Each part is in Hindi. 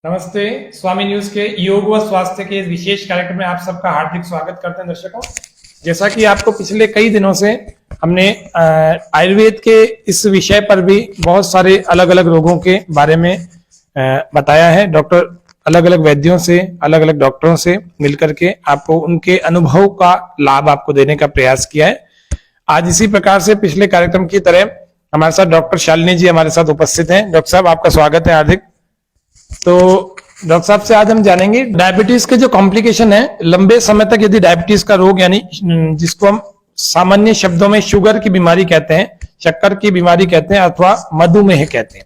नमस्ते। स्वामी न्यूज के योग व स्वास्थ्य के इस विशेष कार्यक्रम में आप सबका हार्दिक स्वागत करते हैं दर्शकों। जैसा कि आपको पिछले कई दिनों से हमने आयुर्वेद के इस विषय पर भी बहुत सारे अलग अलग रोगों के बारे में बताया है। डॉक्टर अलग अलग वैद्यों से, अलग अलग डॉक्टरों से मिलकर के आपको उनके अनुभव का लाभ आपको देने का प्रयास किया है। आज इसी प्रकार से पिछले कार्यक्रम की तरह हमारे साथ डॉक्टर शालिनी जी हमारे साथ उपस्थित हैं। डॉक्टर साहब, आपका स्वागत है हार्दिक। तो डॉक्टर साहब से आज हम जानेंगे डायबिटीज के जो कॉम्प्लिकेशन है, लंबे समय तक यदि डायबिटीज का रोग यानी जिसको हम सामान्य शब्दों में शुगर की बीमारी कहते हैं, शक्कर की बीमारी कहते हैं अथवा मधुमेह कहते हैं,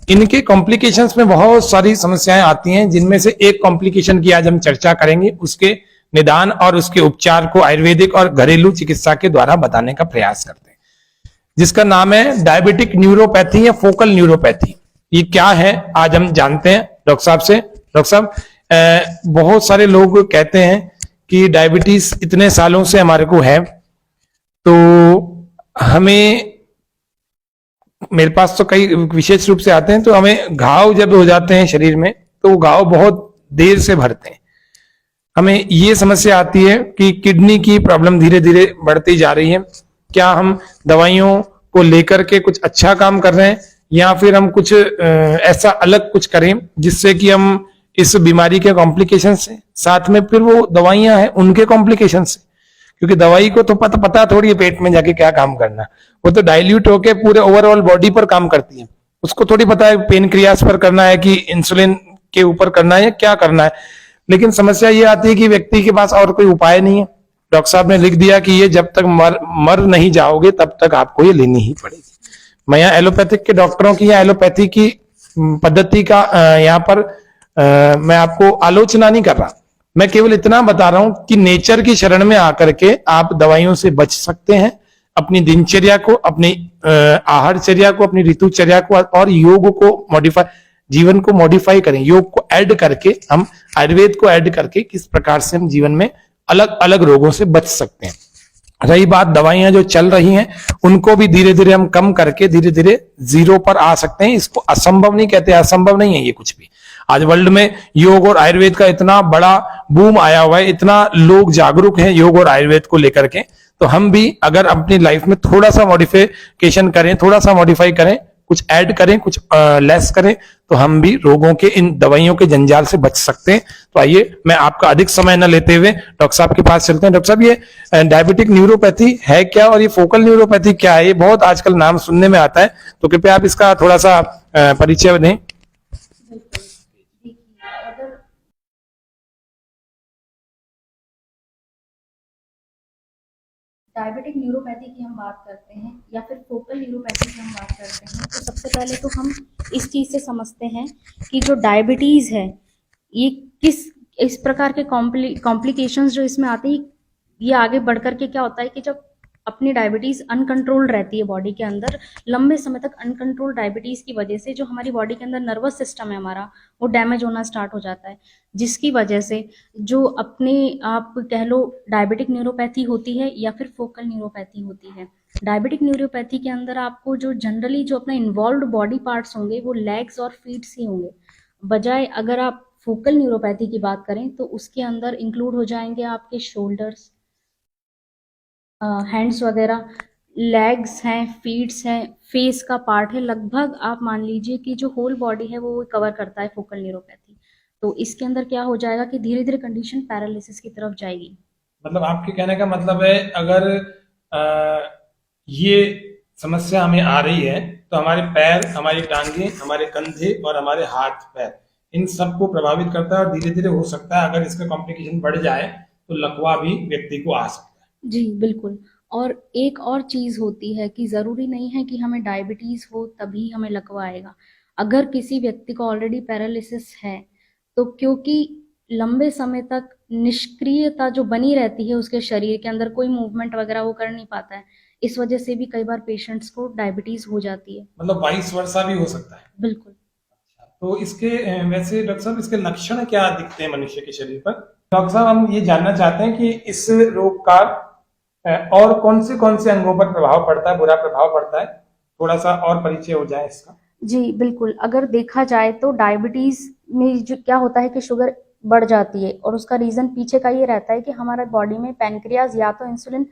इनके कॉम्प्लिकेशंस में बहुत सारी समस्याएं आती हैं, जिनमें से एक कॉम्प्लिकेशन की आज हम चर्चा करेंगे। उसके निदान और उसके उपचार को आयुर्वेदिक और घरेलू चिकित्सा के द्वारा बताने का प्रयास करते हैं, जिसका नाम है डायबिटिक न्यूरोपैथी या फोकल न्यूरोपैथी। ये क्या है आज हम जानते हैं डॉक्टर साहब से। डॉक्टर साहब, बहुत सारे लोग कहते हैं कि डायबिटीज इतने सालों से हमारे को है, तो हमें, मेरे पास तो कई विशेष रूप से आते हैं, तो हमें घाव जब हो जाते हैं शरीर में तो वो घाव बहुत देर से भरते हैं। हमें ये समस्या आती है कि किडनी की प्रॉब्लम धीरे धीरे बढ़ती जा रही है। क्या हम दवाइयों को लेकर के कुछ अच्छा काम कर रहे हैं या फिर हम कुछ ऐसा अलग कुछ करें जिससे कि हम इस बीमारी के कॉम्प्लिकेशन से, साथ में फिर वो दवाइयां हैं उनके कॉम्प्लिकेशन से, क्योंकि दवाई को तो पता थोड़ी है पेट में जाके क्या काम करना, वो तो डाइल्यूट होके पूरे ओवरऑल बॉडी पर काम करती है। उसको थोड़ी पता है पेनक्रियास पर करना है कि इंसुलिन के ऊपर करना है या क्या करना है। लेकिन समस्या ये आती है कि व्यक्ति के पास और कोई उपाय नहीं है। डॉक्टर साहब ने लिख दिया कि ये जब तक मर नहीं जाओगे तब तक आपको ये लेनी ही पड़ेगी। मैं यहाँ एलोपैथिक के डॉक्टरों की या एलोपैथी की पद्धति का यहाँ पर मैं आपको आलोचना नहीं कर रहा, मैं केवल इतना बता रहा हूं कि नेचर की शरण में आकर के आप दवाइयों से बच सकते हैं। अपनी दिनचर्या को, अपनी आहारचर्या को, अपनी ऋतुचर्या को और योग को मॉडिफाई, जीवन को मॉडिफाई करें। योग को ऐड करके, हम आयुर्वेद को ऐड करके किस प्रकार से हम जीवन में अलग अलग रोगों से बच सकते हैं। रही बात दवाइयां जो चल रही हैं, उनको भी धीरे धीरे हम कम करके धीरे धीरे जीरो पर आ सकते हैं। इसको असंभव नहीं कहते, असंभव नहीं है ये कुछ भी। आज वर्ल्ड में योग और आयुर्वेद का इतना बड़ा बूम आया हुआ है, इतना लोग जागरूक हैं योग और आयुर्वेद को लेकर के, तो हम भी अगर अपनी लाइफ में थोड़ा सा मॉडिफिकेशन करें, थोड़ा सा मॉडिफाई करें, कुछ ऐड करें, कुछ लेस करें, तो हम भी रोगों के, इन दवाइयों के जंजाल से बच सकते हैं। तो आइए, मैं आपका अधिक समय न लेते हुए डॉक्टर साहब के पास चलते हैं। डॉक्टर साहब, ये डायबिटिक न्यूरोपैथी है क्या और ये फोकल न्यूरोपैथी क्या है? ये बहुत आजकल नाम सुनने में आता है, तो कृपया आप इसका थोड़ा सा परिचय दें। डायबिटिक न्यूरोपैथी की हम बात करते हैं या फिर फोकल न्यूरोपैथी की हम बात करते हैं, तो सबसे पहले तो हम इस चीज़ से समझते हैं कि जो डायबिटीज़ है ये इस प्रकार के कॉम्प्लिकेशंस जो इसमें आते हैं, ये आगे बढ़ कर के क्या होता है कि जब अपनी डायबिटीज़ अनकंट्रोल्ड रहती है बॉडी के अंदर, लंबे समय तक अनकंट्रोल्ड डायबिटीज़ की वजह से जो हमारी बॉडी के अंदर नर्वस सिस्टम है हमारा, वो डैमेज होना स्टार्ट हो जाता है, जिसकी वजह से जो अपने आप कह लो डायबिटिक न्यूरोपैथी होती है या फिर फोकल न्यूरोपैथी होती है। डायबिटिक न्यूरोपैथी के अंदर आपको जो जनरली जो अपना इन्वॉल्व्ड बॉडी पार्ट्स होंगे वो लेग्स और फीट्स ही होंगे, बजाय अगर आप फोकल न्यूरोपैथी की बात करें तो उसके अंदर इंक्लूड हो जाएंगे आपके शोल्डर्स, हैंड्स वगैरह, लेग्स हैं, फीट्स हैं, फेस का पार्ट है, लगभग आप मान लीजिए कि जो होल बॉडी है वो कवर करता है फोकल न्यूरोपैथी। तो इसके अंदर क्या हो जाएगा कि धीरे धीरे कंडीशन पैरालिसिस की तरफ जाएगी। मतलब आपके कहने का मतलब है, अगर ये समस्या हमें आ रही है तो हमारे पैर, हमारी टांगे, हमारे कंधे और हमारे हाथ पैर, इन सबको प्रभावित करता है और धीरे धीरे हो सकता है अगर इसका कॉम्प्लिकेशन बढ़ जाए तो लकवा भी व्यक्ति को आ सकता है। जी बिल्कुल। और एक और चीज होती है कि जरूरी नहीं है कि हमें डायबिटीज हो तभी हमें लकवा आएगा। अगर किसी व्यक्ति को ऑलरेडी पैरालिसिस है तो क्योंकि लंबे समय तक निष्क्रियता जो बनी रहती है उसके शरीर के अंदर, कोई मूवमेंट वगैरह वो कर नहीं पाता है, इस वजह से भी कई बार पेशेंट्स को डायबिटीज हो जाती है। मतलब वाइस वर्सा भी हो सकता है। बिल्कुल। तो इसके वैसे डॉक्टर साहब, इसके लक्षण क्या दिखते हैं मनुष्य के शरीर पर? डॉक्टर साहब, हम ये जानना चाहते हैं कि इस रोग का और कौन से अंगों पर प्रभाव पड़ता है, बुरा प्रभाव पड़ता है, थोड़ा सा और परिचय हो जाए इसका। जी बिल्कुल। अगर देखा जाए तो डायबिटीज में जो क्या होता है कि शुगर बढ़ जाती है, और उसका रीजन पीछे का ये रहता है कि हमारे बॉडी में पैनक्रियाज या तो इंसुलिन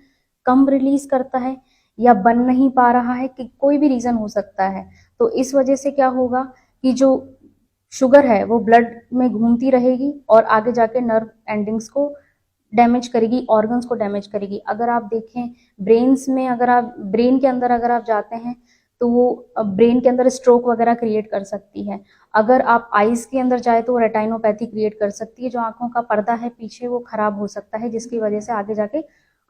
कम रिलीज करता है या बन नहीं पा रहा है, कि कोई भी रीजन हो सकता है। तो इस वजह से क्या होगा कि जो शुगर है वो ब्लड में घूमती रहेगी और आगे जाके नर्व एंडिंग्स को डैमेज करेगी, ऑर्गन्स को डैमेज करेगी। अगर आप देखें ब्रेन्स में, अगर आप ब्रेन के अंदर अगर आप जाते हैं तो वो ब्रेन के अंदर स्ट्रोक वगैरह क्रिएट कर सकती है। अगर आप आईज के अंदर जाए तो वो रेटाइनोपैथी क्रिएट कर सकती है, जो आंखों का पर्दा है पीछे वो खराब हो सकता है, जिसकी वजह से आगे जाके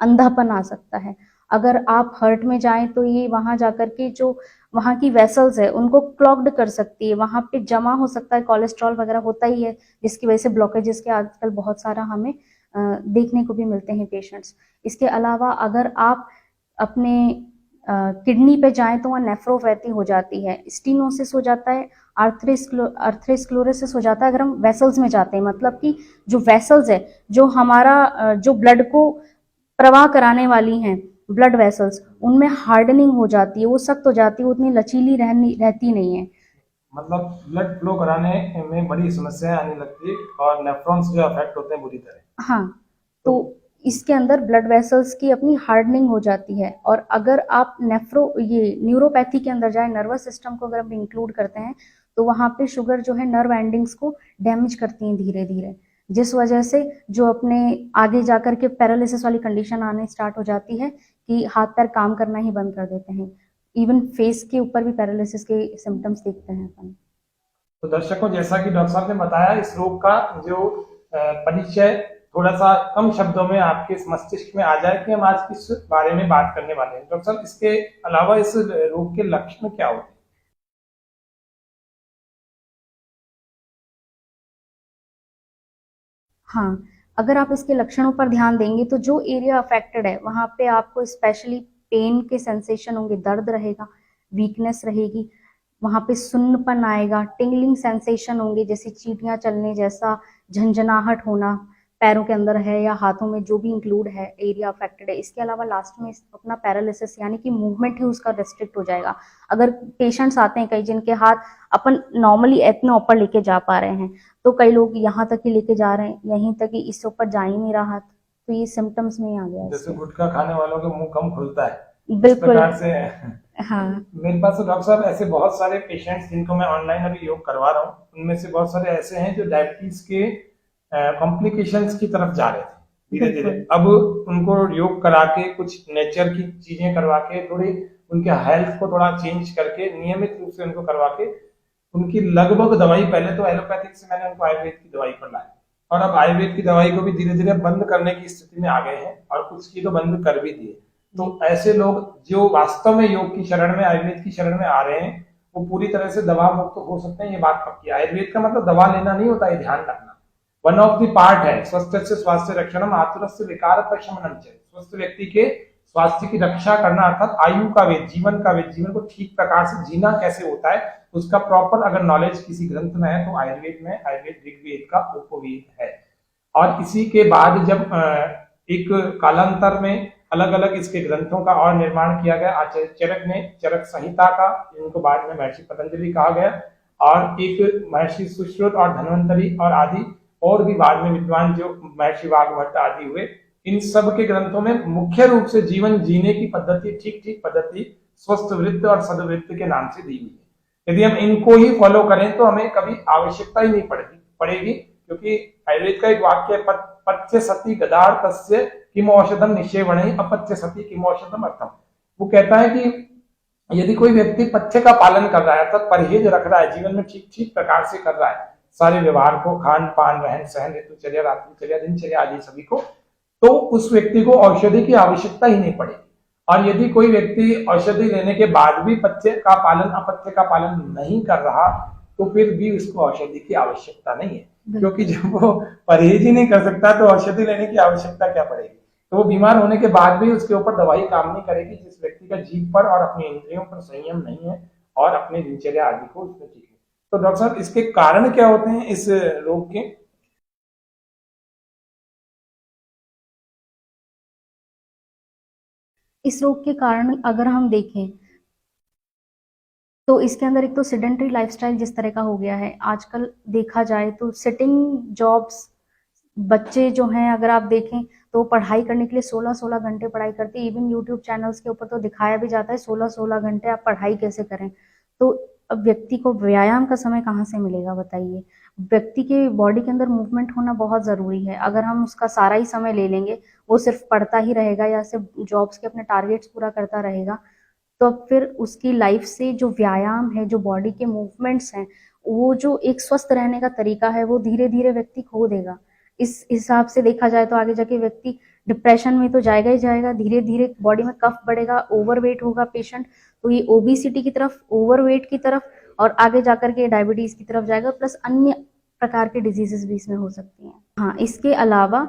अंधापन आ सकता है। अगर आप हर्ट में जाएं तो ये वहां जाकर के जो वहां की वेसल्स है उनको क्लॉग्ड कर सकती है, वहां पे जमा हो सकता है, कोलेस्ट्रॉल वगैरह होता ही है, जिसकी वजह से ब्लॉकेजेस के आजकल बहुत सारा हमें देखने को भी मिलते हैं पेशेंट्स। इसके अलावा अगर आप अपने किडनी पे जाएं तो वहाँ नेफ्रोपैथी हो जाती है, स्टीनोसिस हो जाता है, आर्थ्रोस्क्लेरोसिस हो जाता है। अगर हम वेसल्स में जाते हैं, मतलब कि जो वेसल्स है, जो हमारा जो ब्लड को प्रवाह कराने वाली हैं, ब्लड वेसल्स, उनमें हार्डनिंग हो जाती है, वो सख्त हो जाती है, उतनी लचीली रहती नहीं है। मतलब ब्लड फ्लो कराने में बड़ी समस्याएं आने लगती है और नेफ्रॉन्स जो अफेक्ट होते हैं बुरी तरह। हाँ, तो तो इसके अंदर ब्लड वेसल्स की अपनी हार्डनिंग हो जाती है। और अगर आप ये न्यूरोपैथी के अंदर जाए, नर्वस सिस्टम को अगर हम इंक्लूड करते हैं, तो वहां पे शुगर जो है नर्व एंडिंग्स को डैमेज करती है धीरे धीरे, जिस वजह से जो अपने आगे जाकर के पैरालिसिस वाली कंडीशन आने स्टार्ट हो जाती है, कि हाथ पैर काम करना ही बंद कर देते हैं। इवन फेस के ऊपर भी पैरालिसिस के सिम्टम्स देखते हैं अपन। तो दर्शकों, जैसा कि डॉक्टर साहब ने बताया, इस रोग का जो परिचय थोड़ा सा कम शब्दों में आपके इस मस्तिष्क में आ जाए कि हम आज किस बारे में बात करने वाले हैं। डॉक्टर साहब, इसके अलावा इस रोग के लक्षण क्या होते हैं? हाँ, अगर आप इसके लक्षणों पर ध्यान देंगे तो जो एरिया अफेक्टेड है वहां पे आपको स्पेशली पेन के सेंसेशन होंगे, दर्द रहेगा, वीकनेस रहेगी, वहां पे सुन्नपन आएगा, टिंगलिंग सेंसेशन होंगे, जैसे चींटियां चलने जैसा, झंझनाहट होना पैरों के अंदर है या हाथों में, जो भी इंक्लूड है एरिया अफेक्टेड है। इसके अलावा लास्ट में अपना पैरालिसिस, यानी कि मूवमेंट ही उसका रेस्ट्रिक्ट हो जाएगा। अगर पेशेंट्स आते हैं कई जिनके हाथ अपन नॉर्मली इतने ऊपर लेके जा पा रहे हैं, तो कई लोग यहाँ तक ही लेके जा रहे हैं, यहीं तक कि इससे ऊपर जा ही नहीं रहा, तो ये सिम्टम्स में ही आ गया जैसे इसके। गुटखा खाने वालों के मुंह कम खुलता है, इस बिल्कुल। प्रकार से। हाँ। मेरे पास तो डॉक्टर साहब ऐसे बहुत सारे पेशेंट्स जिनको मैं ऑनलाइन अभी योग करवा रहा हूँ, उनमें से बहुत सारे ऐसे हैं जो डायबिटीज के कॉम्प्लिकेशंस की तरफ जा रहे थे धीरे धीरे। बिल्कुल। अब उनको योग करा के, कुछ नेचर की चीजें करवा के, थोड़ी उनके हेल्थ को थोड़ा चेंज करके, नियमित रूप से उनको करवा के, उनकी लगभग दवाई, पहले तो एलोपैथिक से मैंने उनको आयुर्वेद की दवाई पर लाया, और अब आयुर्वेद की दवाई को भी धीरे धीरे बंद करने की स्थिति में आ गए हैं, और कुछ की तो बंद कर भी दिए। तो ऐसे लोग जो वास्तव में योग की शरण में, आयुर्वेद की शरण में आ रहे हैं, वो पूरी तरह से दवा मुक्त हो सकते हैं, ये बात पक्की है। आयुर्वेद का मतलब दवा लेना नहीं होता, ये ध्यान रखना। वन ऑफ द पार्ट है स्वस्थ से स्वास्थ्य रक्षणम, आतुरस्य विकार प्रशमनम च। स्वस्थ व्यक्ति के स्वास्थ्य की रक्षा करना, अर्थात आयु का वेद, जीवन का वेद, जीवन को ठीक प्रकार से जीना कैसे होता है, उसका प्रॉपर अगर नॉलेज किसी ग्रंथ में है तो आयुर्वेद में, आयुर्वेद ऋग्वेद का उपवेद है। और इसी के बाद जब एक कालांतर में अलग अलग इसके ग्रंथों का और निर्माण किया गया, आचार्य चरक ने चरक संहिता का, जिनको बाद में महर्षि पतंजलि कहा गया, और एक महर्षि सुश्रुत और धन्वंतरी और आदि और भी बाद में विद्वान जो महर्षि वाग्भट्ट आदि हुए, इन सब के ग्रंथों में मुख्य रूप से जीवन जीने की पद्धति, ठीक ठीक पद्धति, स्वस्थ वृत्त और सदवृत्त के नाम से दी हुई है। यदि हम इनको ही फॉलो करें तो हमें कभी आवश्यकता ही नहीं पड़ेगी, क्योंकि आयुर्वेद का एक वाक्य है, पथ्य सती गदार तस्य किम औषधम निषेवण, अपथ्य सती किम औषधम अर्थम। वो कहता है कि यदि कोई व्यक्ति पथ्य का पालन कर रहा है, अर्थात परहेज रख रहा है, जीवन में ठीक ठीक प्रकार से कर रहा है सारे व्यवहार को, खान पान, रहन सहन, ऋतुचर्या, रात्रिचर्या, दिनचर्या आदि सभी को, तो उस व्यक्ति को औषधि की आवश्यकता ही नहीं पड़ेगी। और यदि कोई व्यक्ति औषधि लेने के बाद भी पथ्य का पालन, अपथ्य का पालन नहीं कर रहा, तो फिर भी उसको औषधि की आवश्यकता नहीं है, क्योंकि जब वो परहेज ही नहीं कर सकता तो औषधि लेने की आवश्यकता क्या पड़ेगी। तो वो बीमार होने के बाद भी उसके ऊपर दवाई काम नहीं करेगी, जिस व्यक्ति का जीभ पर और अपनी इंद्रियों पर संयम नहीं है और अपने दिनचर्या आदि को उसमें ठीक है। तो डॉक्टर साहब, इसके कारण क्या होते हैं इस रोग के? इस रोग के कारण अगर हम देखें तो इसके अंदर एक तो सेडेंटरी लाइफस्टाइल जिस तरह का हो गया है आजकल देखा जाए तो सिटिंग जॉब्स, बच्चे जो हैं अगर आप देखें तो पढ़ाई करने के लिए 16-16 घंटे पढ़ाई करते हैं। इवन यूट्यूब चैनल्स के ऊपर तो दिखाया भी जाता है 16-16 घंटे आप पढ़ाई कैसे करें। तो अब व्यक्ति को व्यायाम का समय कहाँ से मिलेगा बताइए। व्यक्ति के बॉडी के अंदर मूवमेंट होना बहुत ज़रूरी है। अगर हम उसका सारा ही समय ले लेंगे, वो सिर्फ पढ़ता ही रहेगा या सिर्फ जॉब्स के अपने टारगेट्स पूरा करता रहेगा, तो अब फिर उसकी लाइफ से जो व्यायाम है, जो बॉडी के मूवमेंट्स हैं, वो जो एक स्वस्थ रहने का तरीका है, वो धीरे धीरे व्यक्ति खो देगा। इस हिसाब से देखा जाए तो आगे जाके व्यक्ति डिप्रेशन में तो जाएगा ही जाएगा, धीरे धीरे बॉडी में कफ बढ़ेगा, ओवरवेट होगा पेशेंट, तो ये ओबेसिटी की तरफ, ओवरवेट की तरफ और आगे जाकर के डायबिटीज की तरफ जाएगा, प्लस अन्य प्रकार के डिजीजेस भी इसमें हो सकती हैं। हाँ, इसके अलावा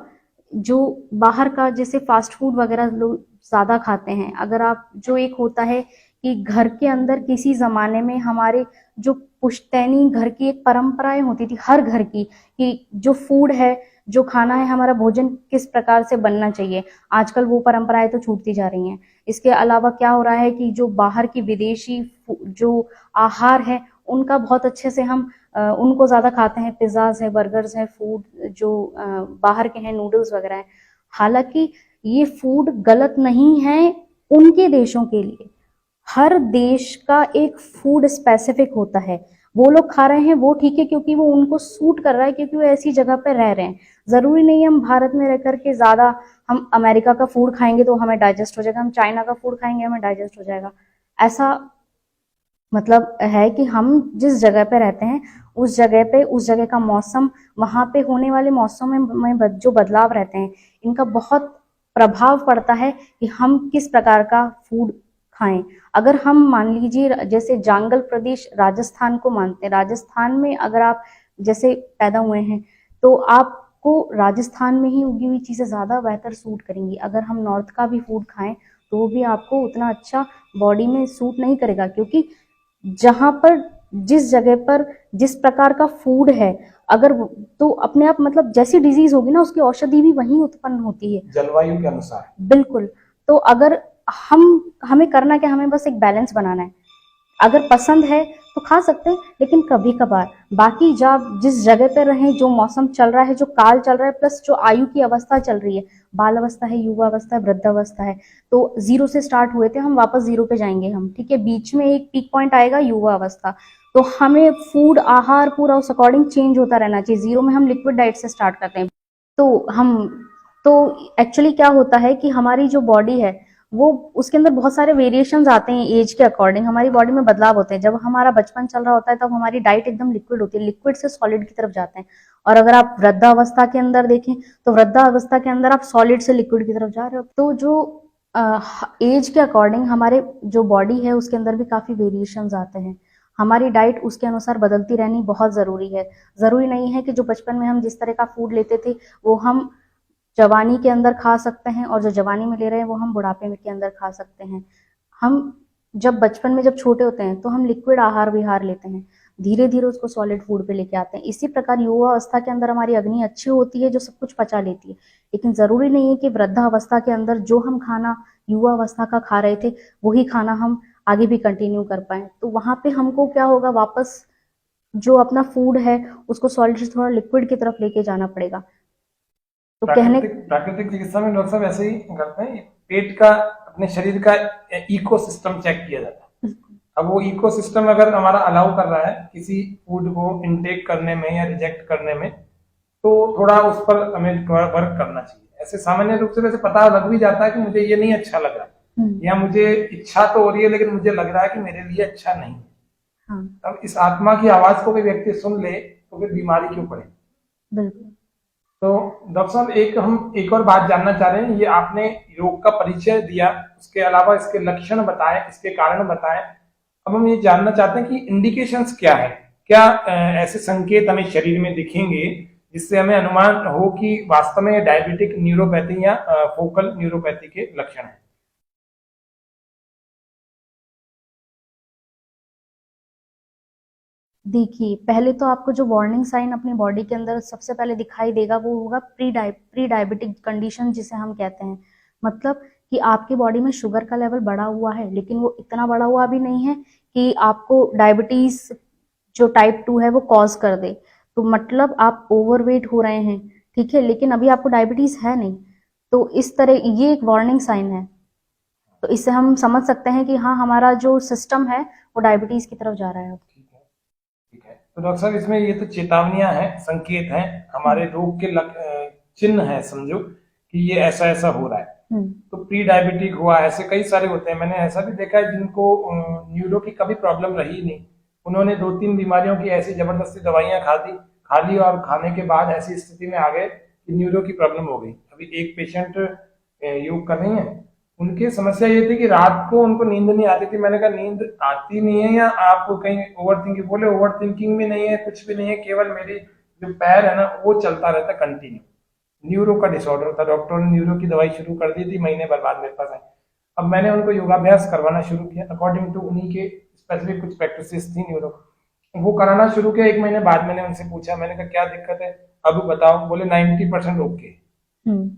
जो बाहर का जैसे फास्ट फूड वगैरह लोग ज्यादा खाते हैं, अगर आप जो एक होता है कि घर के अंदर किसी जमाने में हमारे जो पुश्तैनी घर की एक परंपराएं होती थी हर घर की, कि जो फूड है, जो खाना है, हमारा भोजन किस प्रकार से बनना चाहिए, आजकल वो परंपराएं तो छूटती जा रही हैं। इसके अलावा क्या हो रहा है कि जो बाहर की विदेशी जो आहार है उनका बहुत अच्छे से हम उनको ज्यादा खाते हैं, पिज्जाज है, बर्गर्स है, फूड जो बाहर के हैं, नूडल्स वगैरह है। हालांकि ये फूड गलत नहीं है उनके देशों के लिए, हर देश का एक फूड स्पेसिफिक होता है, वो लोग खा रहे हैं वो ठीक है क्योंकि वो उनको सूट कर रहा है, क्योंकि वो ऐसी जगह पर रह रहे हैं। जरूरी नहीं है हम भारत में रह करके ज्यादा हम अमेरिका का फूड खाएंगे तो हमें डाइजेस्ट हो जाएगा, हम चाइना का फूड खाएंगे हमें डाइजेस्ट हो जाएगा। ऐसा मतलब है कि हम जिस जगह पे रहते हैं उस जगह पे, उस जगह का मौसम, वहां पे होने वाले मौसम में जो बदलाव रहते हैं, इनका बहुत प्रभाव पड़ता है कि हम किस प्रकार का फूड खाएं। अगर हम मान लीजिए जैसे जंगल प्रदेश राजस्थान को मानते हैं, राजस्थान में अगर आप जैसे पैदा हुए हैं तो आपको राजस्थान में ही उगी हुई चीजें ज्यादा बेहतर सूट करेंगी। अगर हम नॉर्थ का भी फूड खाएं तो वो भी आपको उतना अच्छा बॉडी में सूट नहीं करेगा, क्योंकि जहां पर जिस जगह पर जिस प्रकार का फूड है, अगर तो अपने आप मतलब जैसी डिजीज होगी ना उसकी औषधि भी वहीं उत्पन्न होती है जलवायु के अनुसार। बिल्कुल। तो अगर हमें करना क्या, हमें बस एक बैलेंस बनाना है। अगर पसंद है तो खा सकते हैं लेकिन कभी कभार, बाकी जब जिस जगह पर रहें, जो मौसम चल रहा है, जो काल चल रहा है, प्लस जो आयु की अवस्था चल रही है, बाल अवस्था है, युवा अवस्था है, वृद्धावस्था है, तो जीरो से स्टार्ट हुए थे हम, वापस जीरो पे जाएंगे हम, ठीक है। बीच में एक पीक पॉइंट आएगा युवा अवस्था, तो हमें फूड आहार पूरा उस अकॉर्डिंग चेंज होता रहना चाहिए। जीरो में हम लिक्विड डाइट से स्टार्ट करते हैं, तो हम तो एक्चुअली क्या होता है कि हमारी जो बॉडी है वो उसके अंदर बहुत सारे वेरिएशंस आते हैं, एज के अकॉर्डिंग हमारी बॉडी में बदलाव होते हैं। जब हमारा बचपन चल रहा होता है तब हमारी डाइट एकदम लिक्विड होती है, लिक्विड से सॉलिड की तरफ जाते हैं। और अगर आप वृद्धावस्था के अंदर देखें तो वृद्धावस्था के अंदर आप सॉलिड से लिक्विड की तरफ जा रहे हो। तो जो एज के अकॉर्डिंग हमारे जो बॉडी है उसके अंदर भी काफी वेरिएशंस आते हैं। हमारी डाइट उसके अनुसार बदलती रहनी बहुत जरूरी है। जरूरी नहीं है कि जो बचपन में हम जिस तरह का फूड लेते थे वो हम जवानी के अंदर खा सकते हैं, और जो जवानी में ले रहे हैं वो हम बुढ़ापे में के अंदर खा सकते हैं। हम जब बचपन में जब छोटे होते हैं तो हम लिक्विड आहार विहार लेते हैं, धीरे धीरे उसको सॉलिड फूड पे लेके आते हैं। इसी प्रकार युवा अवस्था के अंदर हमारी अग्नि अच्छी होती है जो सब कुछ पचा लेती है, लेकिन जरूरी नहीं है कि वृद्धावस्था के अंदर जो हम खाना युवा अवस्था का खा रहे थे वही खाना हम आगे भी कंटिन्यू कर पाए। तो वहां पे हमको क्या होगा, वापस जो अपना फूड है उसको सॉलिड से थोड़ा लिक्विड की तरफ लेके जाना पड़ेगा। तो कहने प्राकृतिक चिकित्सा में डॉक्टर साहब ऐसे ही करते हैं, पेट का, अपने शरीर का इकोसिस्टम चेक किया जाता है। अब वो इकोसिस्टम अगर हमारा अलाउ कर रहा है किसी फूड को इनटेक करने में या रिजेक्ट करने में, तो थोड़ा उस पर हमें वर्क करना चाहिए। ऐसे सामान्य रूप से वैसे पता लग भी जाता है कि मुझे ये नहीं अच्छा लग रहा, या मुझे इच्छा तो हो रही है लेकिन मुझे लग रहा है कि मेरे लिए अच्छा नहीं है। हाँ। अब इस आत्मा की आवाज को कोई व्यक्ति सुन ले तो फिर बीमारी क्यों पड़े। बिल्कुल। तो डॉक्टर साहब हम एक और बात जानना चाह रहे हैं, ये आपने योग का परिचय दिया, उसके अलावा इसके लक्षण बताए, इसके कारण बताए। अब हम ये जानना चाहते हैं कि इंडिकेशंस क्या है, क्या ऐसे संकेत हमें शरीर में दिखेंगे जिससे हमें अनुमान हो कि वास्तव में डायबिटिक न्यूरोपैथी या फोकल न्यूरोपैथी के लक्षण है। देखिए, पहले तो आपको जो वार्निंग साइन अपनी बॉडी के अंदर सबसे पहले दिखाई देगा वो होगा प्री डायबिटिक कंडीशन जिसे हम कहते हैं। मतलब कि आपकी बॉडी में शुगर का लेवल बढ़ा हुआ है, लेकिन वो इतना बढ़ा हुआ भी नहीं है कि आपको डायबिटीज जो टाइप 2 है वो कॉज कर दे, तो मतलब आप ओवरवेट हो रहे हैं, ठीक है, लेकिन अभी आपको डायबिटीज है नहीं, तो इस तरह ये एक वार्निंग साइन है। तो इससे हम समझ सकते हैं कि हाँ, हमारा जो सिस्टम है वो डायबिटीज की तरफ जा रहा है अब। ठीक है, ठीक है। तो डॉक्टर साहब, इसमें ये तो चेतावनियां हैं, संकेत हैं, हमारे रोग के चिन्ह हैं, समझो कि ये ऐसा ऐसा हो रहा है। तो प्री डायबिटिक हुआ, ऐसे कई सारे होते हैं। मैंने ऐसा भी देखा है जिनको न्यूरो की कभी प्रॉब्लम रही नहीं, उन्होंने 2-3 बीमारियों की ऐसी जबरदस्ती दवाइयां खा ली और खाने के बाद ऐसी स्थिति में आ गए कि न्यूरो की प्रॉब्लम हो गई। अभी एक पेशेंट योग कर रही हैं, उनकी समस्या ये थी कि रात को उनको नींद नहीं आती थी। मैंने कहा नींद आती नहीं है या आप कहीं ओवर थिंकिंग? बोले ओवर थिंकिंग भी नहीं है, कुछ भी नहीं है, केवल मेरी जो पैर है ना वो चलता रहता कंटिन्यू। न्यूरो का डिसऑर्डर था। डॉक्टर ने न्यूरो की दवाई शुरू कर दी थी, महीने भर बाद मेरे पास आए। अब मैंने उनको योगाभ्यास करवाना शुरू किया अकॉर्डिंग टू उन्हीं के स्पेसिफिक कुछ प्रैक्टिसेस थी न्यूरो, वो कराना शुरू किया। 1 महीने बाद मैंने उनसे पूछा, मैंने कहा क्या दिक्कत है, अब बताओ। बोले 90% ओके।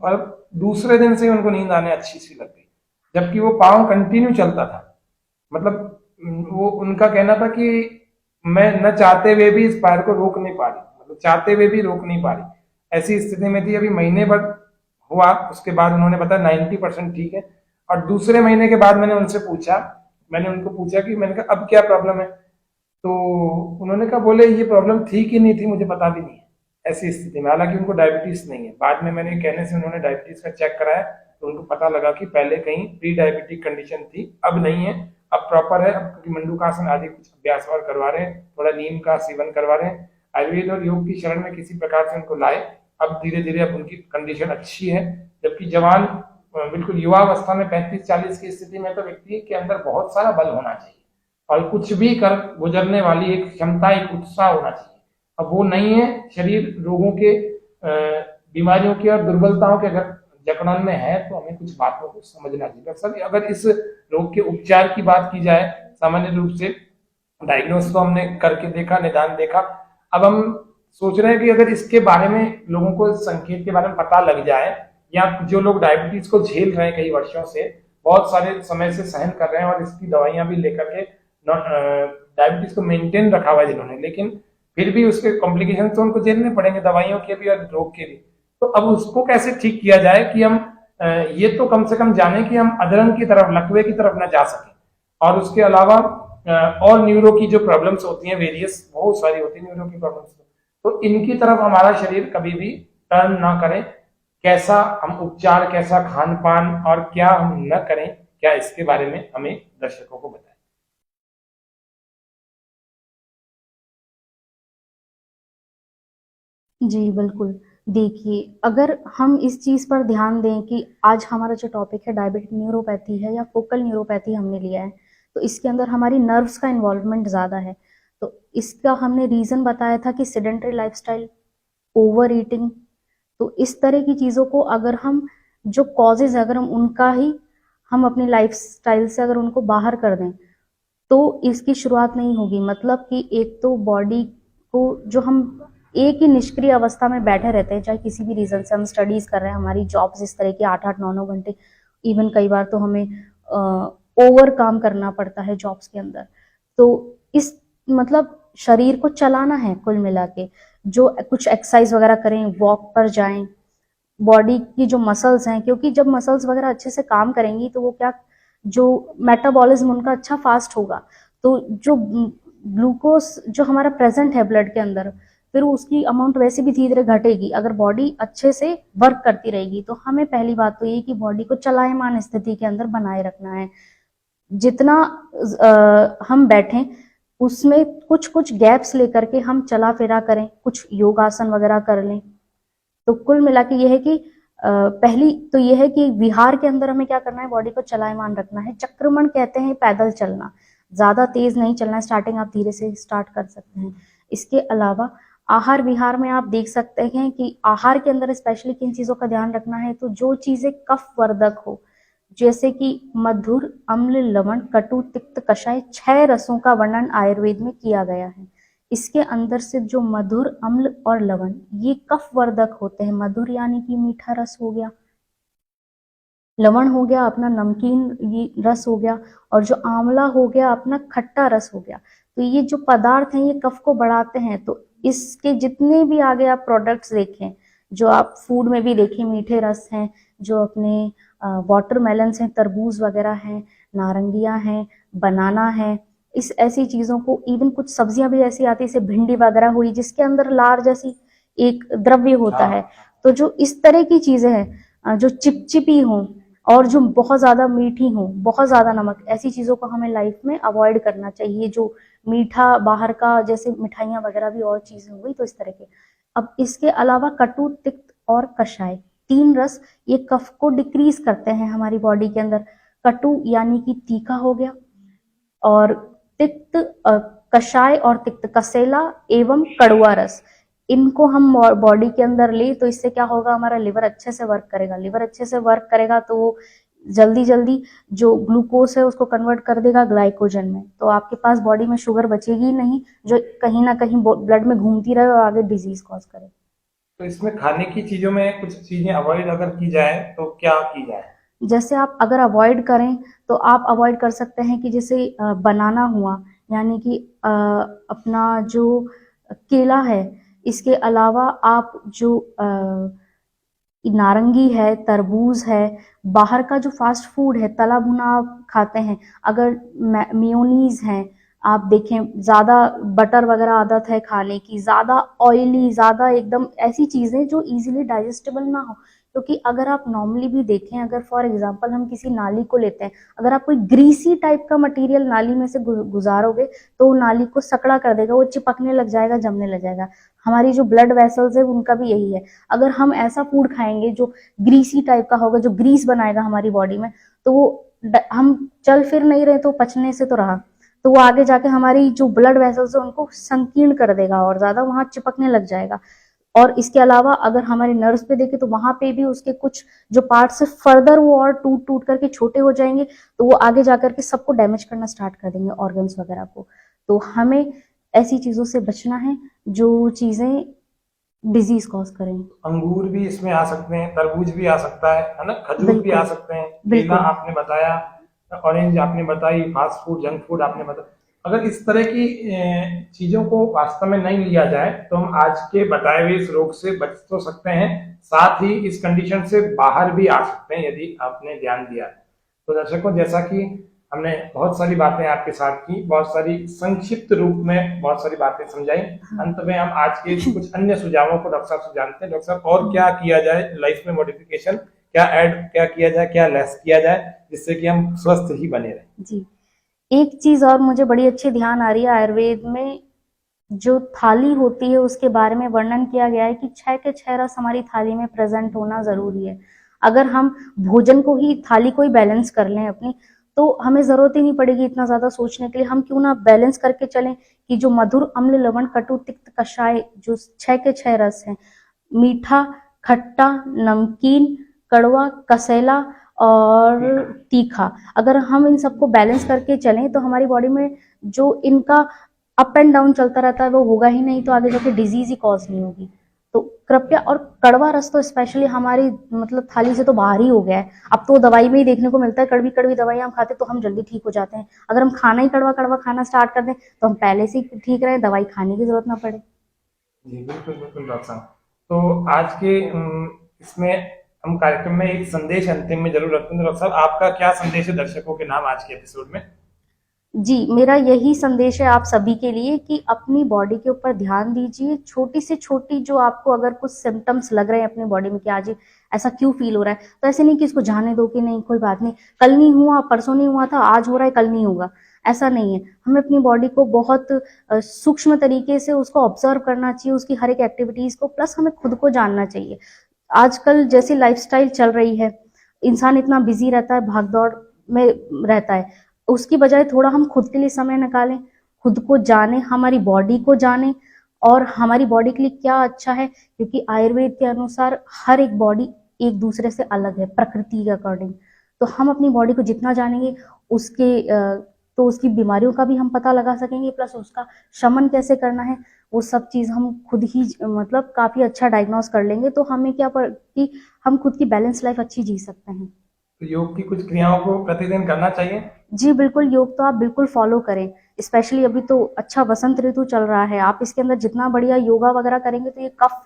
और दूसरे दिन से उनको नींद आने अच्छी सी लग गई, जबकि वो पाँव कंटिन्यू चलता था। मतलब वो उनका कहना था कि मैं न चाहते हुए भी इस पैर को रोक नहीं पा रही, मतलब चाहते हुए भी रोक नहीं पा रही, ऐसी स्थिति में थी। अभी महीने भर हुआ, उसके बाद उन्होंने बताया 90% ठीक है। और दूसरे महीने के बाद मैंने उनसे पूछा, मैंने उनको पूछा कि मैंने कहा अब क्या प्रॉब्लम है, तो उन्होंने कहा बोले ये प्रॉब्लम थी कि नहीं थी मुझे पता भी नहीं है ऐसी स्थिति में। हालांकि उनको डायबिटीज नहीं है। बाद में मैंने कहने से उन्होंने डायबिटीज का चेक कराया तो उनको पता लगा कि पहले कहीं प्री डायबिटिक कंडीशन थी, अब नहीं है, अब प्रॉपर है। अब क्योंकि मंडूकासन आदि कुछ अभ्यास और करवा रहे हैं, थोड़ा नीम का सेवन करवा रहे हैं, आयुर्वेद और योग की शरण में किसी प्रकार से उनको लाए। अब धीरे धीरे अब उनकी कंडीशन अच्छी है। जबकि जवान बिल्कुल युवा अवस्था में 35-40 की स्थिति में तो व्यक्ति के अंदर बहुत सारा बल होना चाहिए और कुछ भी कर गुजरने वाली एक क्षमता, एक उत्साह होना चाहिए। अब वो नहीं है, शरीर रोगों के, बीमारियों के और दुर्बलताओं के अगर जकड़न में है तो हमें कुछ बातों को समझना चाहिए। डॉक्टर साहब, अगर इस रोग के उपचार की बात की जाए, सामान्य रूप से डायग्नोस तो हमने करके देखा, निदान देखा, अब हम सोच रहे हैं कि अगर इसके बारे में लोगों को संकेत के बारे में पता लग जाए, या जो लोग डायबिटीज को झेल रहे हैं कई वर्षों से, बहुत सारे समय से सहन कर रहे हैं और इसकी दवाइयां भी लेकर के डायबिटीज को मेंटेन रखा हुआ है जिन्होंने, लेकिन फिर भी उसके कॉम्प्लिकेशन तो उनको झेलने पड़ेंगे, दवाइयों के भी और रोग के भी। तो अब उसको कैसे ठीक किया जाए कि हम ये तो कम से कम जाने कि हम अधरंग की तरफ, लकवे की तरफ न जा सके। और उसके अलावा और न्यूरो की जो प्रॉब्लम्स होती हैं, वेरियस बहुत सारी होती है न्यूरो की प्रॉब्लम्स, तो इनकी तरफ हमारा शरीर कभी भी टर्न ना करे। कैसा हम उपचार, कैसा खान पान और क्या हम न करें, क्या इसके बारे में हमें दर्शकों को बताएं। जी, बिल्कुल। देखिए, अगर हम इस चीज़ पर ध्यान दें कि आज हमारा जो टॉपिक है डायबिटिक न्यूरोपैथी है या फोकल न्यूरोपैथी हमने लिया है, तो इसके अंदर हमारी नर्व्स का इन्वॉल्वमेंट ज़्यादा है। तो इसका हमने रीज़न बताया था कि सेडेंटरी लाइफ़स्टाइल, ओवर ईटिंग, तो इस तरह की चीज़ों को अगर हम, जो कॉजेज़ अगर हम उनका ही हम अपनी लाइफ़स्टाइल से अगर उनको बाहर कर दें, तो इसकी शुरुआत नहीं होगी। मतलब कि एक तो बॉडी को, जो हम एक ही निष्क्रिय अवस्था में बैठे रहते हैं, चाहे किसी भी रीजन से हम स्टडीज कर रहे हैं, हमारी जॉब्स इस तरह की 8-8, 9-9 घंटे, इवन कई बार तो हमें ओवर काम करना पड़ता है जॉब्स के अंदर। तो इस, मतलब शरीर को चलाना है कुल मिला के, जो कुछ एक्सरसाइज वगैरह करें, वॉक पर जाएं, बॉडी की जो मसल्स हैं, क्योंकि जब मसल्स वगैरह अच्छे से काम करेंगी तो वो क्या, जो मेटाबॉलिज्म उनका अच्छा फास्ट होगा, तो जो ग्लूकोज जो हमारा प्रेजेंट है ब्लड के अंदर, फिर उसकी अमाउंट वैसे भी धीरे धीरे घटेगी अगर बॉडी अच्छे से वर्क करती रहेगी। तो हमें पहली बात तो ये कि बॉडी को चलायमान स्थिति के अंदर बनाए रखना है। जितना हम बैठें उसमें कुछ कुछ गैप्स लेकर के हम चला फिरा करें, कुछ योगासन वगैरह कर लें। तो कुल मिला के ये है कि पहली तो ये है कि विहार के अंदर हमें क्या करना है, बॉडी को चलायमान रखना है। चक्रमण कहते हैं पैदल चलना, ज्यादा तेज नहीं चलना है, स्टार्टिंग आप धीरे से स्टार्ट कर सकते हैं। इसके अलावा आहार विहार में आप देख सकते हैं कि आहार के अंदर स्पेशली किन चीजों का ध्यान रखना है, तो जो चीजें कफ वर्धक हो, जैसे कि मधुर, अम्ल, लवण, कटु, तिक्त, कषाय, 6 रसों का वर्णन आयुर्वेद में किया गया है। इसके अंदर से जो मधुर, अम्ल और लवण, ये कफ वर्धक होते हैं। मधुर यानी कि मीठा रस हो गया, लवण हो गया अपना नमकीन ये रस हो गया, और जो आंवला हो गया अपना खट्टा रस हो गया। तो ये जो पदार्थ हैं ये कफ को बढ़ाते हैं। तो इसके जितने भी आगे आप प्रोडक्ट्स देखें, जो आप फूड में भी देखें, मीठे रस हैं, जो अपने वाटरमेलन्स हैं, तरबूज वगैरह हैं, नारंगियां हैं, बनाना है, इस ऐसी चीजों को, इवन कुछ सब्जियां भी ऐसी आती है जैसे भिंडी वगैरह हुई जिसके अंदर लार जैसी एक द्रव्य होता है। तो जो इस तरह की चीजें हैं जो चिपचिपी हों और जो बहुत ज्यादा मीठी हों, बहुत ज्यादा नमक, ऐसी चीजों को हमें लाइफ में अवॉइड करना चाहिए। जो मीठा बाहर का, जैसे मिठाइयाँ वगैरह भी और चीजें हो गई, तो इस तरह के। अब इसके अलावा कटु, तिक्त और कषाय, 3 रस ये कफ को डिक्रीज करते हैं हमारी बॉडी के अंदर। कटु यानी कि तीखा हो गया, और तिक्त कषाय और तिक्त कसेला एवं कड़वा रस, इनको हम बॉडी के अंदर ले तो इससे क्या होगा, हमारा लिवर अच्छे से वर्क करेगा। लिवर अच्छे से वर्क करेगा तो वो जल्दी जल्दी जो ग्लूकोज है उसको कन्वर्ट कर देगा ग्लाइकोजन में। तो आपके पास बॉडी में शुगर बचेगी ही नहीं, जो कहीं ना कहीं ब्लड में घूमती रहे और आगे डिजीज कॉज करे। तो इसमें खाने की चीजों में कुछ चीजें अवॉइड अगर की जाए तो क्या की जाए? जैसे आप अगर अवॉइड करें तो आप अवॉइड कर सकते हैं कि जैसे बनाना हुआ, यानी कि अपना जो केला है, इसके अलावा आप जो नारंगी है, तरबूज है, बाहर का जो फास्ट फूड है, तला भुना आप खाते हैं, अगर मेयोनीज है, आप देखें ज्यादा बटर वगैरह आदत है खाने की, ज्यादा ऑयली, ज्यादा एकदम ऐसी चीजें जो इजीली डाइजेस्टेबल ना हो। क्योंकि अगर आप नॉर्मली भी देखें, अगर फॉर एग्जांपल हम किसी नाली को लेते हैं, अगर आप कोई ग्रीसी टाइप का मटेरियल नाली में से गुजारोगे तो वो नाली को सकड़ा कर देगा, वो चिपकने लग जाएगा, जमने लग जाएगा। हमारी जो ब्लड वेसल्स है उनका भी यही है। अगर हम ऐसा फूड खाएंगे जो ग्रीसी टाइप का होगा, जो ग्रीस बनाएगा हमारी बॉडी में, तो वो हम चल फिर नहीं रहे तो पचने से तो रहा, तो वो आगे जाके हमारी जो ब्लड वेसल्स है उनको संकीर्ण कर देगा और ज्यादा वहां चिपकने लग जाएगा। और इसके अलावा अगर हमारे नर्व्स पे देखें तो वहां पे भी उसके कुछ जो पार्ट्स है फर्दर वो और टूट टूट करके छोटे हो जाएंगे, तो वो आगे जाकर के सबको डैमेज करना स्टार्ट कर देंगे, ऑर्गन्स वगैरह को। तो हमें ऐसी चीजों से बचना है जो चीजें डिजीज कॉज करें। अंगूर भी इसमें आ सकते हैं, तरबूज भी आ सकता है ना, खजूर भी बिल्कुल आ सकते हैं, केला बिल्कुल आपने बताया, ऑरेंज आपने बताई, फास्ट फूड जंक फूड आपने बताया। अगर इस तरह की चीजों को वास्तव में नहीं लिया जाए तो हम आज के बताए हुए इस रोग से बच तो सकते हैं, साथ ही इस कंडीशन से बाहर भी आ सकते हैं यदि आपने ध्यान दिया। तो दर्शकों, जैसा कि हमने बहुत सारी बातें आपके साथ की, बहुत सारी संक्षिप्त रूप में बहुत सारी बातें समझाई, अंत में हम आज के कुछ अन्य सुझावों को डॉक्टर साहब से जानते हैं। डॉक्टर साहब, और क्या किया जाए लाइफ में मॉडिफिकेशन, क्या ऐड क्या किया जाए, क्या लेस किया जाए जिससे कि हम स्वस्थ ही बने रहें? जी, एक चीज और मुझे बड़ी अच्छी ध्यान आ रही है, आयुर्वेद में जो थाली होती है उसके बारे में वर्णन किया गया है कि 6 के 6 रस हमारी थाली में प्रेजेंट होना जरूरी है। अगर हम भोजन को ही, थाली को ही बैलेंस कर लें अपनी, तो हमें जरूरत ही नहीं पड़ेगी इतना ज्यादा सोचने के लिए। हम क्यों ना बैलेंस करके चलें कि जो मधुर, अम्ल, लवण, कटु, तिक्त, कषाय, जो 6 के 6 रस हैं, मीठा, खट्टा, नमकीन, कड़वा, कसेला और तीखा, अगर हम इन सबको बैलेंस करके चलें तो हमारी बॉडी में जो इनका अप एंड डाउन चलता रहता है वो होगा ही नहीं, तो आगे जाके डिजीज ही कॉज नहीं होगी। तो कृपया, और कड़वा रस तो स्पेशली हमारी मतलब थाली से तो बाहर ही हो गया है। अब तो दवाई में ही देखने को मिलता है, कड़वी कड़वी दवाई हम खाते तो हम जल्दी ठीक हो जाते हैं। अगर हम खाना ही कड़वा कड़वा खाना स्टार्ट कर दें तो हम पहले से ही ठीक रहे, दवाई खाने की जरूरत ना पड़े। जी बिल्कुल बिल्कुल डॉक्टर साहब। तो आज के इसमें हम कार्यक्रम में एक संदेश अंतिम में जरूर रखते हैं। डॉक्टर साहब, आपका क्या संदेश है दर्शकों के नाम आज के एपिसोड में? जी, मेरा यही संदेश है आप सभी के लिए कि अपनी बॉडी के ऊपर ध्यान दीजिए। छोटी से छोटी जो आपको अगर कुछ सिम्टम्स लग रहे हैं अपनी बॉडी में कि आज ऐसा क्यों फील हो रहा है, तो ऐसे नहीं कि इसको जाने दो कि नहीं कोई बात नहीं, कल नहीं हुआ, परसों नहीं हुआ था, आज हो रहा है, कल नहीं होगा, ऐसा नहीं है। हमें अपनी बॉडी को बहुत सूक्ष्म तरीके से उसको ऑब्जर्व करना चाहिए, उसकी हर एक एक्टिविटीज को, प्लस हमें खुद को जानना चाहिए। आजकल जैसी लाइफस्टाइल चल रही है, इंसान इतना बिजी रहता है, भागदौड़ में रहता है, उसकी बजाय थोड़ा हम खुद के लिए समय निकालें, खुद को जानें, हमारी बॉडी को जानें और हमारी बॉडी के लिए क्या अच्छा है, क्योंकि आयुर्वेद के अनुसार हर एक बॉडी एक दूसरे से अलग है प्रकृति के अकॉर्डिंग। तो हम अपनी बॉडी को जितना जानेंगे तो उसकी बीमारियों का भी हम पता लगा सकेंगे, प्लस उसका शमन कैसे करना है वो सब चीज हम खुद ही मतलब काफी अच्छा डायग्नोस कर लेंगे। तो हमें कि हम खुद की बैलेंस लाइफ अच्छी जी सकते हैं। तो योग की कुछ क्रियाओं को प्रतिदिन करना चाहिए। जी बिल्कुल, योग तो आप बिल्कुल फॉलो करें। स्पेशली अभी तो अच्छा वसंत ऋतु चल रहा है, आप इसके अंदर जितना बढ़िया योगा वगैरह करेंगे तो ये कफ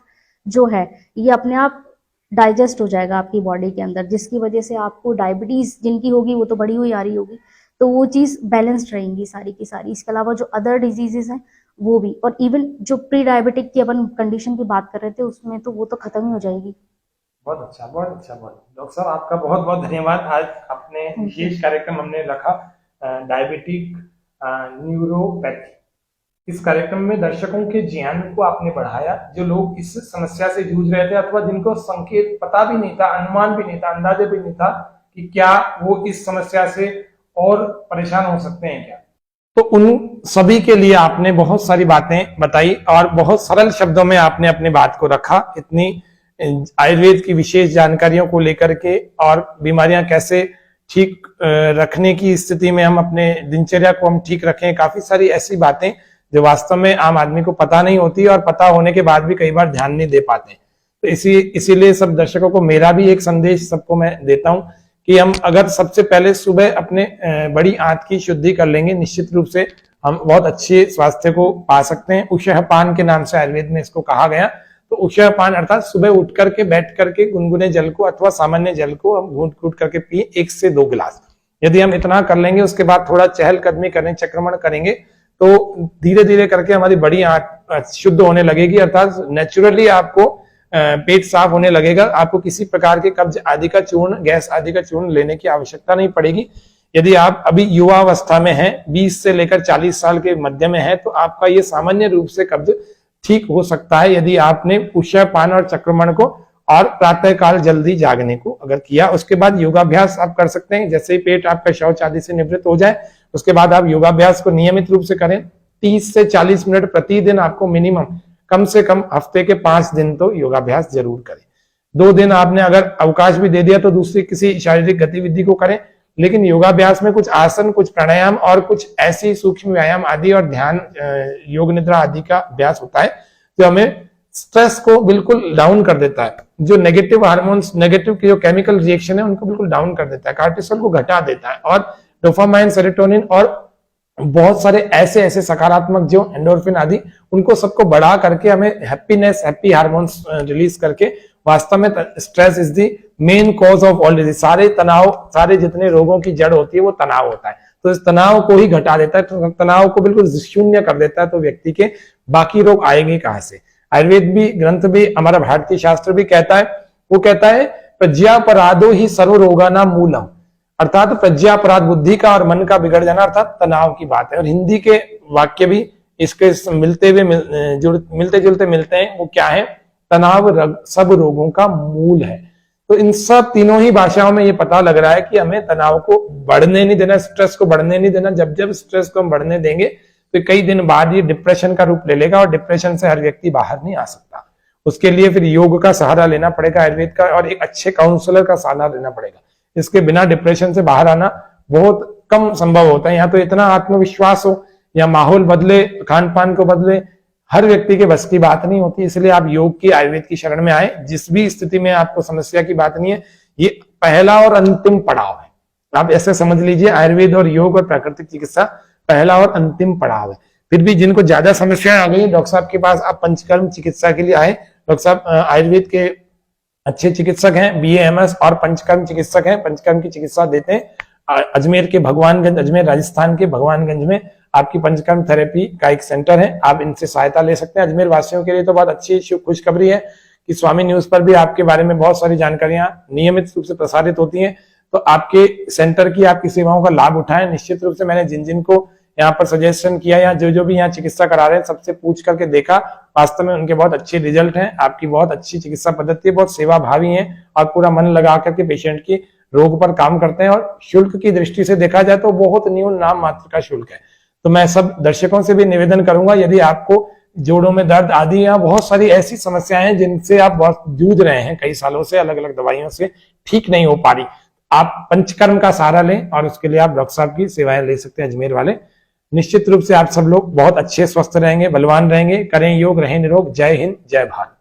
जो है ये अपने आप डाइजेस्ट हो जाएगा आपकी बॉडी के अंदर, जिसकी वजह से आपको डायबिटीज जिनकी होगी वो तो बढ़ी हुई आ रही होगी, तो वो चीज बैलेंस्ड रहेंगी सारी की सारी। इसके अलावा जो अदर डिजीजेस हैं वो भी, और इवन जो प्री डायबिटिक की अपन कंडीशन की बात कर रहे थे उसमें तो वो तो खत्म ही हो जाएगी। बहुत अच्छा, बहुत अच्छा। बहुत डॉक्टर साहब, आपका बहुत बहुत धन्यवाद। आज अपने विशेष कार्यक्रम हमने रखा डायबिटिक न्यूरोपैथी। इस कार्यक्रम में दर्शकों के ज्ञान को आपने बढ़ाया, जो लोग इस समस्या से जूझ रहे थे अथवा जिनको संकेत पता भी नहीं था, अनुमान भी नहीं था, अंदाजा भी नहीं था कि क्या वो इस समस्या से और परेशान हो सकते हैं क्या, तो उन सभी के लिए आपने बहुत सारी बातें बताई और बहुत सरल शब्दों में आपने अपनी बात को रखा। इतनी आयुर्वेद की विशेष जानकारियों को लेकर के और बीमारियां कैसे ठीक रखने की स्थिति में हम अपने दिनचर्या को हम ठीक रखें, काफी सारी ऐसी बातें जो वास्तव में आम आदमी को पता नहीं होती और पता होने के बाद भी कई बार ध्यान नहीं दे पाते। तो इसीलिए सब दर्शकों को मेरा भी एक संदेश सबको मैं देता हूं कि हम अगर सबसे पहले सुबह अपने बड़ी आंत की शुद्धि कर लेंगे, निश्चित रूप से हम बहुत अच्छे स्वास्थ्य को पा सकते हैं। उषःपान के नाम से आयुर्वेद में इसको कहा गया। तो उषःपान अर्थात सुबह उठ करके बैठ करके गुनगुने जल को अथवा सामान्य जल को हम घूंट घूंट करके पिए 1 से 2 गिलास। यदि हम इतना कर लेंगे, उसके बाद थोड़ा चहलकदमी करें, चक्रमण करेंगे, तो धीरे धीरे करके हमारी बड़ी आंत शुद्ध होने लगेगी, अर्थात नेचुरली आपको पेट साफ होने लगेगा। आपको किसी प्रकार के कब्ज आदि का चूर्ण, गैस आदि का चूर्ण लेने की आवश्यकता नहीं पड़ेगी। यदि आप अभी युवावस्था में हैं, 20 से लेकर 40 साल के मध्य में है, तो आपका ये सामान्य रूप से कब्ज ठीक हो सकता है यदि आपने उषःपान और चक्रमण को और प्रातः काल जल्दी जागने को अगर किया। उसके बाद योगाभ्यास आप कर सकते हैं। जैसे ही पेट आपका शौच आदि से निवृत्त हो जाए, उसके बाद आप योगाभ्यास को नियमित रूप से करें। 30 से 40 मिनट प्रतिदिन आपको मिनिमम, कम से कम हफ्ते के 5 दिन तो योगाभ्यास जरूर करें। 2 दिन आपने अगर अवकाश भी दे दिया तो दूसरी किसी शारीरिक गतिविधि को करें, लेकिन योगाभ्यास में कुछ आसन, कुछ प्राणायाम और कुछ ऐसी सूक्ष्म व्यायाम आदि और ध्यान, योग निद्रा आदि का अभ्यास होता है जो हमें स्ट्रेस को बिल्कुल डाउन कर देता है। जो नेगेटिव हार्मोन्स, नेगेटिव की जो केमिकल रिएक्शन है उनको बिल्कुल डाउन कर देता है, कॉर्टिसोल को घटा देता है, और डोपामाइन, सेरोटोनिन और बहुत सारे ऐसे ऐसे सकारात्मक जो एंडोर्फिन आदि, उनको सबको बढ़ा करके हमें हैप्पीनेस, हैप्पी हार्मोन्स रिलीज करके, वास्तव में stress is the main cause of all disease. सारे तनाव, सारे जितने रोगों की जड़ होती है वो तनाव होता है। तो इस तनाव को ही घटा देता है, तो तनाव को बिल्कुल शून्य कर देता है, तो व्यक्ति के बाकी रोग आएंगे कहां से। आयुर्वेद भी, ग्रंथ भी, हमारा भारतीय शास्त्र भी कहता है, वो कहता है प्रज्ञापराधो ही सर्व रोगानां मूलम, अर्थात प्रज्ञापराध बुद्धि का और मन का बिगड़ जाना अर्थात तनाव की बात है। और हिंदी के वाक्य भी इसके मिलते जुलते मिलते हैं। वो क्या है? तनाव सब रोगों का मूल है। तो इन सब तीनों ही भाषाओं में ये पता लग रहा है कि हमें तनाव को बढ़ने नहीं देना, स्ट्रेस को बढ़ने नहीं देना। जब जब स्ट्रेस को हम बढ़ने देंगे तो कई दिन बाद ये डिप्रेशन का रूप ले लेगा, और डिप्रेशन से हर व्यक्ति बाहर नहीं आ सकता। उसके लिए फिर योग का सहारा लेना पड़ेगा, आयुर्वेद का, और एक अच्छे काउंसलर का सहारा लेना पड़ेगा। इसके बिना डिप्रेशन से बाहर आना बहुत कम संभव होता है। यहाँ तो इतना आत्मविश्वास हो या माहौल बदले, खान पान को बदले, हर व्यक्ति के बस की बात नहीं होती। इसलिए आप योग की, आयुर्वेद की शरण में आए। जिस भी स्थिति में आपको समस्या की बात नहीं है, ये पहला और अंतिम पड़ाव है। आप ऐसे समझ लीजिए, आयुर्वेद और योग और प्राकृतिक चिकित्सा पहला और अंतिम पड़ाव है। फिर भी जिनको ज्यादा समस्याएं आ गई, डॉक्टर साहब के पास आप पंचकर्म चिकित्सा के लिए आए। डॉक्टर साहब आयुर्वेद के अच्छे चिकित्सक हैं, BAMS, और पंचकर्म चिकित्सक हैं, पंचकर्म की चिकित्सा देते हैं। अजमेर के भगवानगंज, अजमेर राजस्थान के भगवानगंज में आपकी पंचकर्म थेरेपी का एक सेंटर है। आप इनसे सहायता ले सकते हैं। अजमेर वासियों के लिए तो बहुत अच्छी खुशखबरी है कि स्वामी न्यूज पर भी आपके बारे में बहुत सारी जानकारियां नियमित रूप से प्रसारित होती हैं। तो आपके सेंटर की, आपकी सेवाओं का लाभ उठाएं। निश्चित रूप से मैंने जिन जिन को यहाँ पर सजेशन किया या जो भी यहाँ चिकित्सा करा रहे हैं, सबसे पूछ करके देखा, वास्तव में उनके बहुत अच्छे रिजल्ट हैं। आपकी बहुत अच्छी चिकित्सा पद्धति है, बहुत सेवा भावी है, और पूरा मन लगा करके पेशेंट की रोग पर काम करते हैं। और शुल्क की दृष्टि से देखा जाए तो बहुत न्यून नाम मात्र का शुल्क है। तो मैं सब दर्शकों से भी निवेदन करूंगा, यदि आपको जोड़ों में दर्द आदि या बहुत सारी ऐसी समस्याएं हैं जिनसे आप बहुत जूझ रहे हैं कई सालों से, अलग अलग दवाइयों से ठीक नहीं हो पा रही, आप पंचकर्म का सहारा लें, और उसके लिए आप डॉक्टर साहब की सेवाएं ले सकते हैं, अजमेर वाले। निश्चित रूप से आप सब लोग बहुत अच्छे स्वस्थ रहेंगे, बलवान रहेंगे। करें योग, रहें निरोग। जय हिंद, जय भारत।